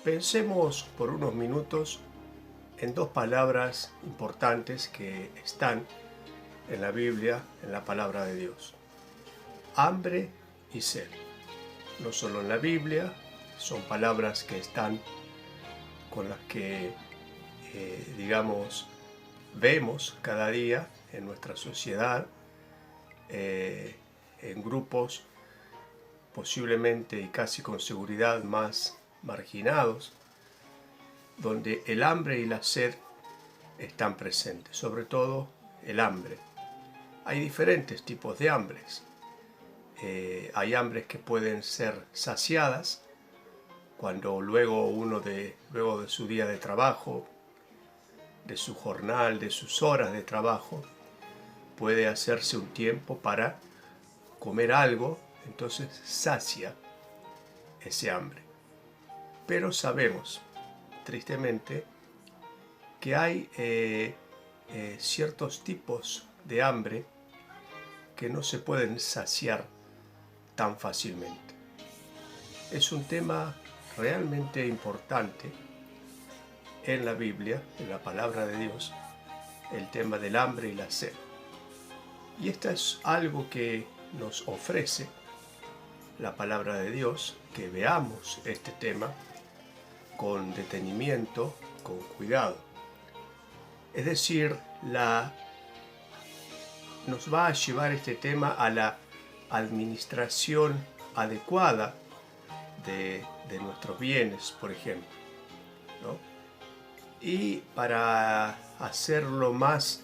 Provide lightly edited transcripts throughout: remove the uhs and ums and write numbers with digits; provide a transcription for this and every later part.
Pensemos por unos minutos en dos palabras importantes que están en la Biblia, en la palabra de Dios. Hambre y sed. No solo en la Biblia, son palabras que están con las que, vemos cada día en nuestra sociedad, en grupos posiblemente y casi con seguridad más marginados, donde el hambre y la sed están presentes, sobre todo el hambre. Hay diferentes tipos de hambres. Hay hambres que pueden ser saciadas cuando luego de su día de trabajo, de su jornal, de sus horas de trabajo, puede hacerse un tiempo para comer algo, entonces sacia ese hambre. Pero sabemos, tristemente, que hay ciertos tipos de hambre que no se pueden saciar tan fácilmente. Es un tema realmente importante en la Biblia, en la palabra de Dios, el tema del hambre y la sed. Y esto es algo que nos ofrece la palabra de Dios, que veamos este tema con detenimiento, con cuidado. Es decir, nos va a llevar este tema a la administración adecuada de nuestros bienes, por ejemplo, ¿no? Y para hacerlo más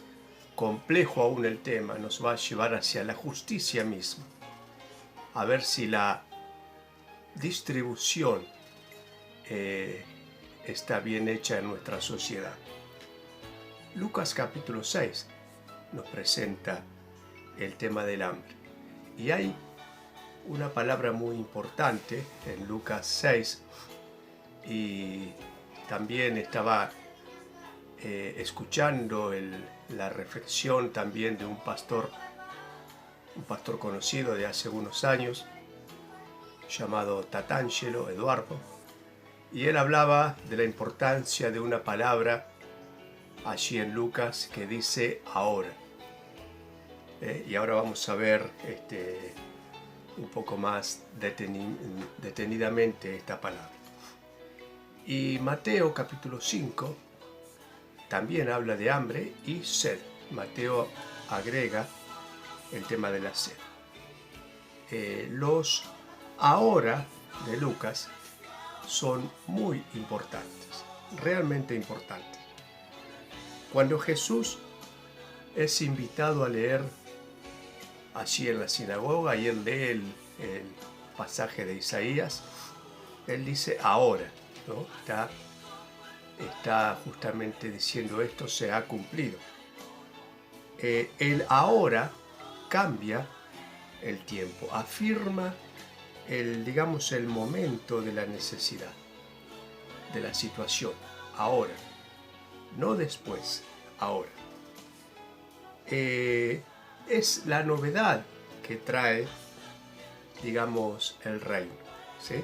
complejo aún el tema, nos va a llevar hacia la justicia misma, a ver si la distribución está bien hecha en nuestra sociedad. Lucas capítulo 6 nos presenta el tema del hambre. Y hay una palabra muy importante en Lucas 6, y también estaba escuchando la reflexión también de un pastor conocido de hace unos años, llamado Tatangelo Eduardo, y él hablaba de la importancia de una palabra allí en Lucas que dice ahora. Y ahora vamos a ver un poco más detenidamente esta palabra. Y Mateo capítulo 5 también habla de hambre y sed. Mateo agrega el tema de la sed. Los ahora de Lucas son muy importantes, realmente importantes. Cuando Jesús es invitado a leer allí en la sinagoga y él lee el pasaje de Isaías, él dice ahora, ¿no? Está justamente diciendo esto se ha cumplido. El ahora cambia el tiempo, afirma el momento de la necesidad, de la situación, ahora, no después, ahora. Es la novedad que trae, el reino, ¿sí?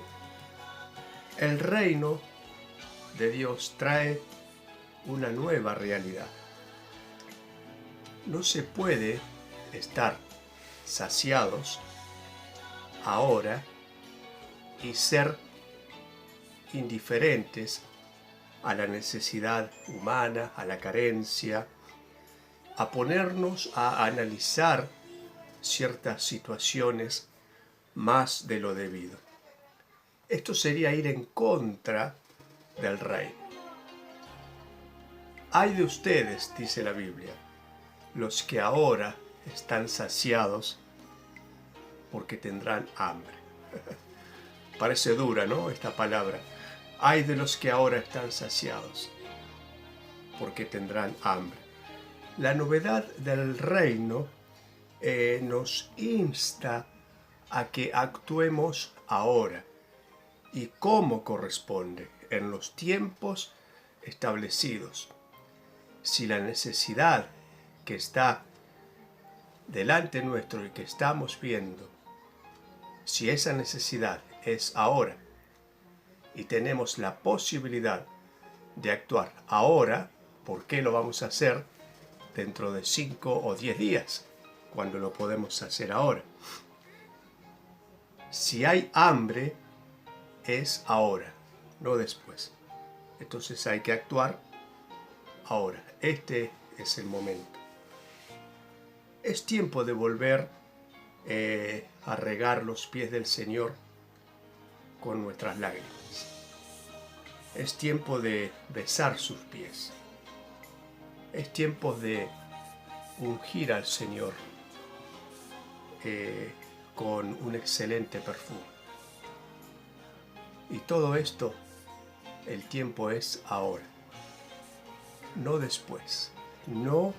El reino de Dios trae una nueva realidad. No se puede estar saciados ahora y ser indiferentes a la necesidad humana, a la carencia, a ponernos a analizar ciertas situaciones más de lo debido. Esto sería ir en contra del reino. Hay de ustedes, dice la Biblia, los que ahora están saciados porque tendrán hambre. Parece dura, ¿no? Esta palabra. Hay de los que ahora están saciados porque tendrán hambre. La novedad del reino nos insta a que actuemos ahora y como corresponde, en los tiempos establecidos. Si la necesidad que está delante nuestro y que estamos viendo, si esa necesidad es ahora y tenemos la posibilidad de actuar ahora, ¿por qué lo vamos a hacer dentro de 5 o 10 días, cuando lo podemos hacer ahora? Si hay hambre, es ahora, no después. Entonces hay que actuar ahora. Este es el momento. Es tiempo de volver a regar los pies del Señor con nuestras lágrimas. Es tiempo de besar sus pies. Es tiempo de ungir al Señor con un excelente perfume. Y todo esto, el tiempo es ahora, no después, no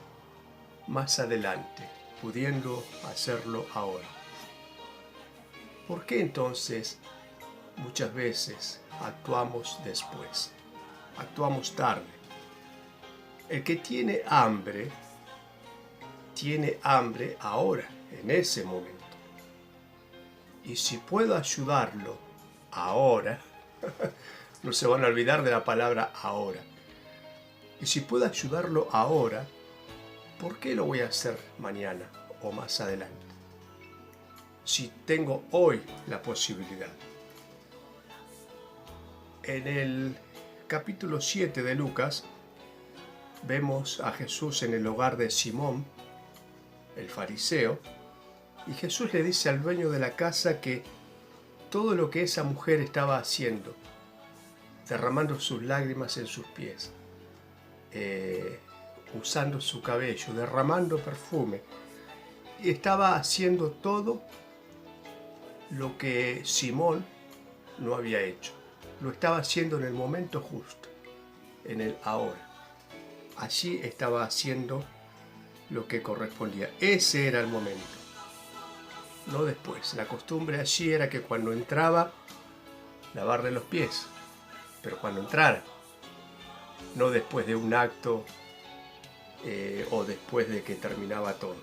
más adelante, pudiendo hacerlo ahora. ¿Por qué entonces muchas veces actuamos después? Actuamos tarde. El que tiene hambre ahora, en ese momento. Y si puedo ayudarlo ahora, no se van a olvidar de la palabra ahora. Y si puedo ayudarlo ahora, ¿por qué lo voy a hacer mañana o más adelante? Si tengo hoy la posibilidad. En el capítulo 7 de Lucas, vemos a Jesús en el hogar de Simón, el fariseo, y Jesús le dice al dueño de la casa que todo lo que esa mujer estaba haciendo, derramando sus lágrimas en sus pies, usando su cabello, derramando perfume, y estaba haciendo todo lo que Simón no había hecho. Lo estaba haciendo en el momento justo, en el ahora. Allí estaba haciendo lo que correspondía. Ese era el momento, no después. La costumbre allí era que cuando entraba, lavarle los pies, pero cuando entrara, no después de un acto o después de que terminaba todo.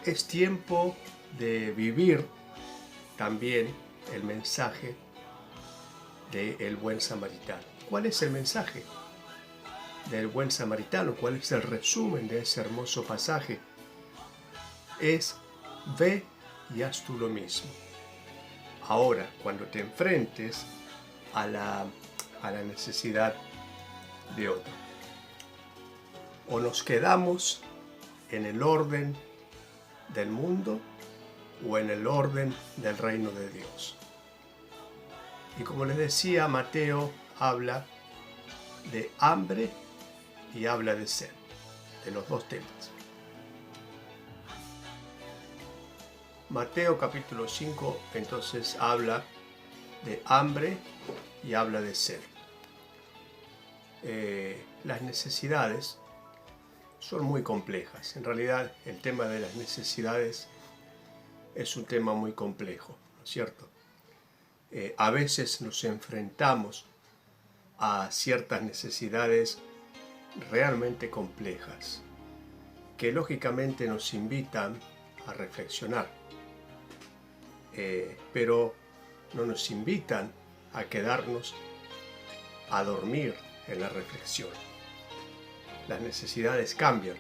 Es tiempo de vivir también el mensaje del buen samaritano. ¿Cuál es el mensaje del buen samaritano? ¿Cuál es el resumen de ese hermoso pasaje? Es: ve y haz tú lo mismo. Ahora, cuando te enfrentes a la necesidad de otro. O nos quedamos en el orden del mundo o en el orden del reino de Dios. Y como les decía, Mateo habla de hambre y habla de sed, de los dos temas. Mateo capítulo 5 entonces habla de hambre y habla de sed. Las necesidades son muy complejas. En realidad el tema de las necesidades es un tema muy complejo, ¿no es cierto? A veces nos enfrentamos a ciertas necesidades realmente complejas que lógicamente nos invitan a reflexionar, pero no nos invitan a quedarnos a dormir en la reflexión. Las necesidades cambian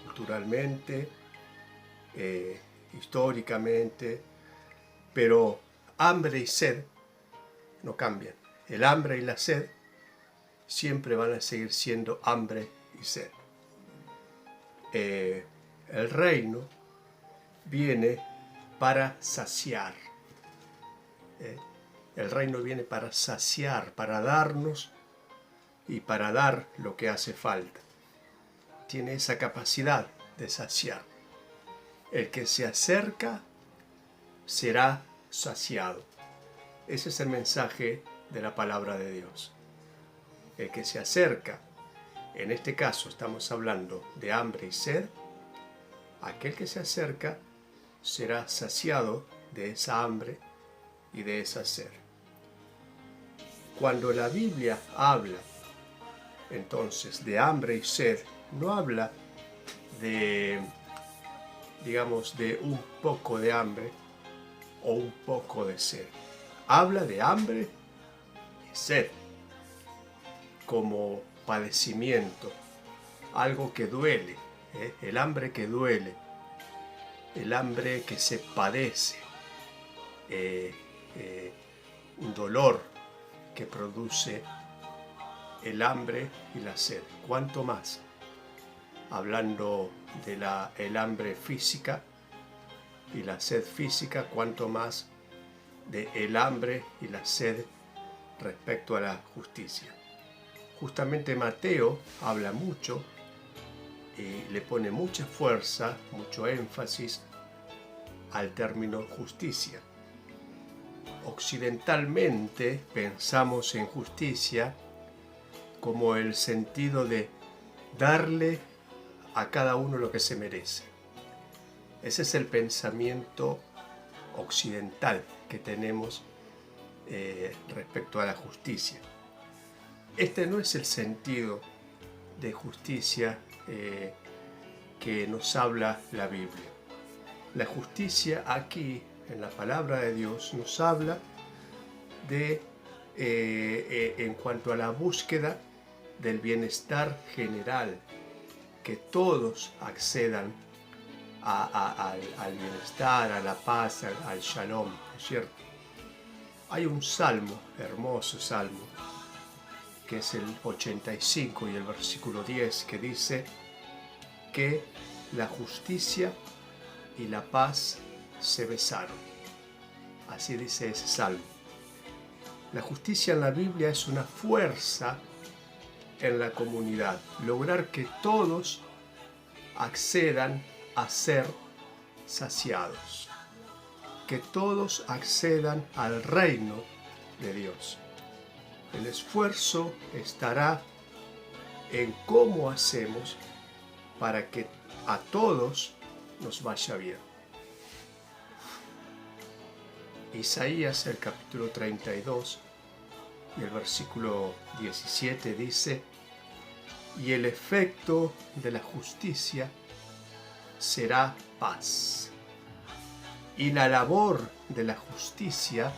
culturalmente, históricamente, pero hambre y sed no cambian. El hambre y la sed siempre van a seguir siendo hambre y sed. El reino viene para saciar. El reino viene para saciar, para darnos y para dar lo que hace falta. Tiene esa capacidad de saciar. El que se acerca será saciado. Ese es el mensaje de la palabra de Dios. El que se acerca, en este caso estamos hablando de hambre y sed, aquel que se acerca será saciado de esa hambre y de esa sed. Cuando la Biblia habla entonces de hambre y sed, no habla de, digamos, de un poco de hambre o un poco de sed. habla de hambre y sed como padecimiento, algo que duele, el hambre que duele, el hambre que se padece, un dolor que produce el hambre y la sed. ¿Cuánto más? Hablando de el hambre física y la sed física, cuánto más de el hambre y la sed respecto a la justicia. Justamente Mateo habla mucho y le pone mucha fuerza, mucho énfasis al término justicia. Occidentalmente pensamos en justicia como el sentido de darle a cada uno lo que se merece. Ese es el pensamiento occidental que tenemos respecto a la justicia. Este no es el sentido de justicia que nos habla la Biblia. La justicia aquí, en la palabra de Dios, nos habla de, en cuanto a la búsqueda del bienestar general, que todos accedan al bienestar, a la paz, al shalom, ¿no es cierto? Hay un salmo, hermoso salmo, que es el 85 y el versículo 10, que dice que la justicia y la paz se besaron. Así dice ese salmo. La justicia en la Biblia es una fuerza en la comunidad, lograr que todos accedan a ser saciados, que todos accedan al reino de Dios. El esfuerzo estará en cómo hacemos para que a todos nos vaya bien. Isaías, el capítulo 32 y el versículo 17 dice: y el efecto de la justicia será paz, y la labor de la justicia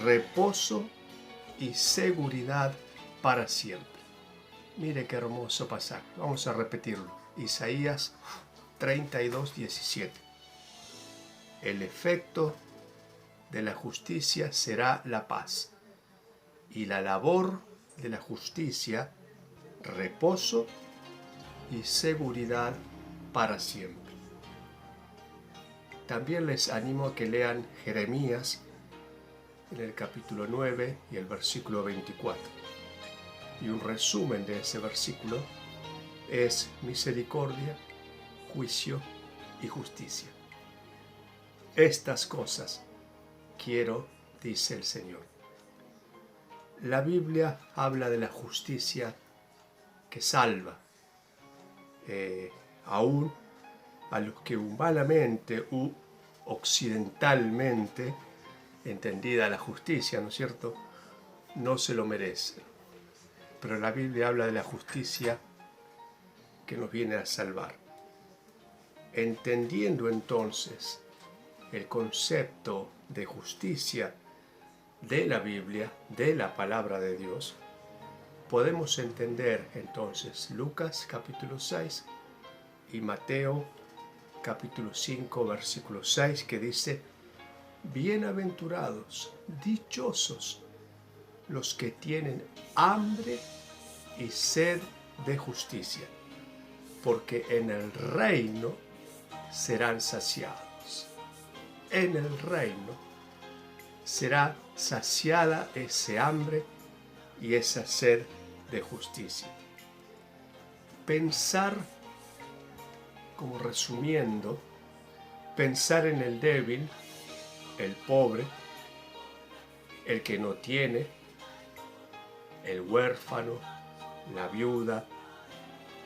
reposo y seguridad para siempre. Mire qué hermoso pasaje. Vamos a repetirlo. Isaías 32, 17. El efecto de la justicia será la paz, y la labor de la justicia reposo y seguridad para siempre. También les animo a que lean Jeremías en el capítulo 9 y el versículo 24. Y un resumen de ese versículo es misericordia, juicio y justicia. Estas cosas quiero, dice el Señor. La Biblia habla de la justicia que salva, aún a los que humanamente u occidentalmente, entendida la justicia, ¿no es cierto?, no se lo merecen. Pero la Biblia habla de la justicia que nos viene a salvar. Entendiendo entonces el concepto de justicia de la Biblia, de la palabra de Dios, podemos entender entonces Lucas capítulo 6 y Mateo capítulo 5 versículo 6, que dice: bienaventurados, dichosos los que tienen hambre y sed de justicia, porque en el reino serán saciados. En el reino será saciada ese hambre y esa sed de justicia. Pensar, como resumiendo, pensar en el débil, el pobre, el que no tiene, el huérfano, la viuda,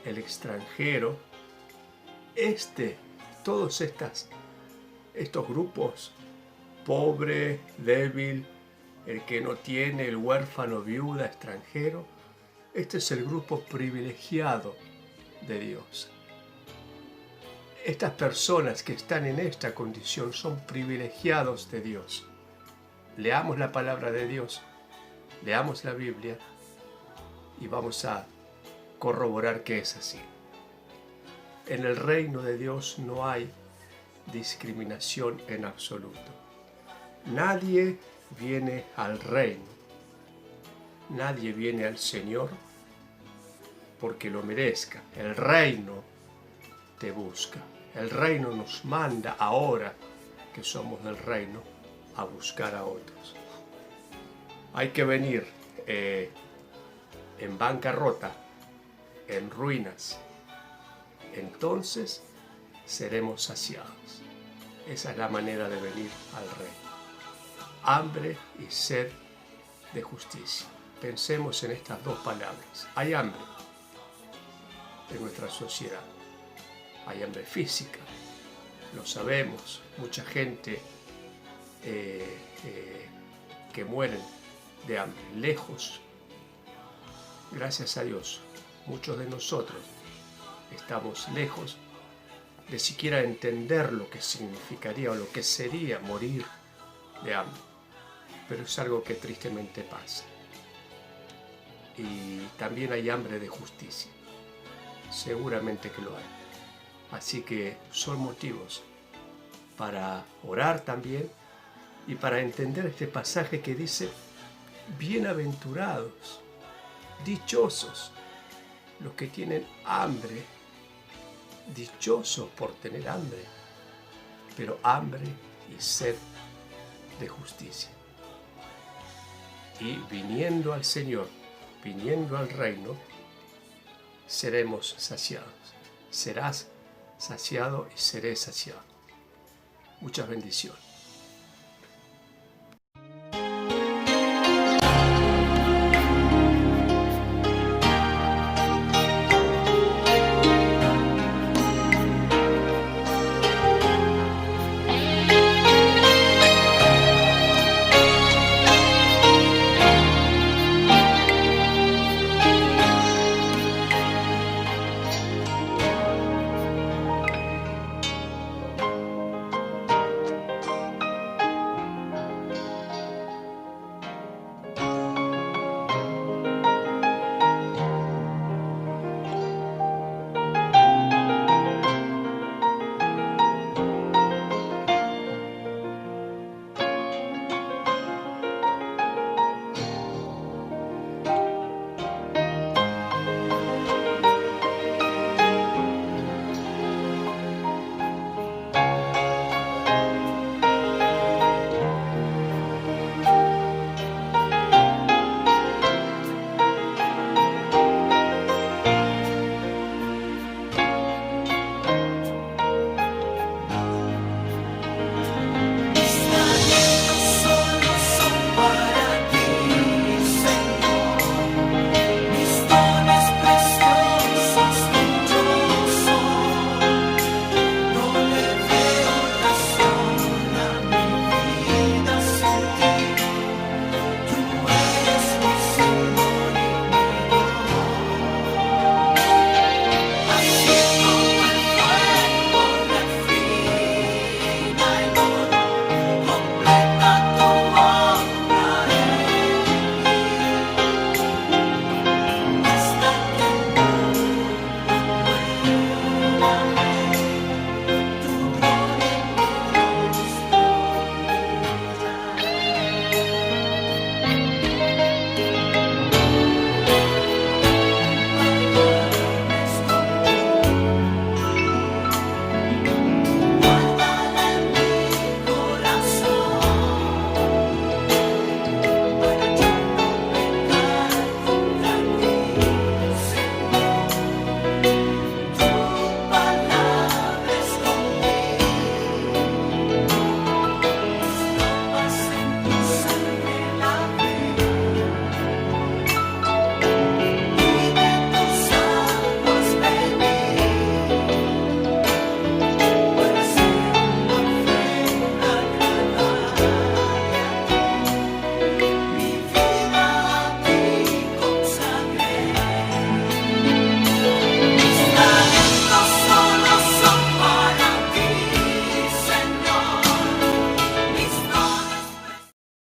el extranjero, todos estos grupos, pobre, débil, el que no tiene, el huérfano, viuda, extranjero, este es el grupo privilegiado de Dios. Estas personas que están en esta condición son privilegiados de Dios. leamos la palabra de Dios, leamos la Biblia y vamos a corroborar que es así. En el reino de Dios no hay discriminación en absoluto. Nadie viene al reino, nadie viene al Señor porque lo merezca. El reino te busca. El reino nos manda ahora que somos del reino a buscar a otros. Hay que venir en bancarrota, en ruinas. Entonces seremos saciados. Esa es la manera de venir al reino. Hambre y sed de justicia. Pensemos en estas dos palabras. Hay hambre en nuestra sociedad. Hay hambre física. Lo sabemos. Mucha gente que mueren de hambre. Lejos. Gracias a Dios. Muchos de nosotros estamos lejos de siquiera entender lo que significaría o lo que sería morir de hambre. Pero es algo que tristemente pasa. Y también hay hambre de justicia. Seguramente que lo hay. Así que son motivos para orar también y para entender este pasaje que dice: bienaventurados, dichosos los que tienen hambre, dichosos por tener hambre, pero hambre y sed de justicia. Y viniendo al Señor, viniendo al reino, seremos saciados. Serás saciado y seré saciado. Muchas bendiciones.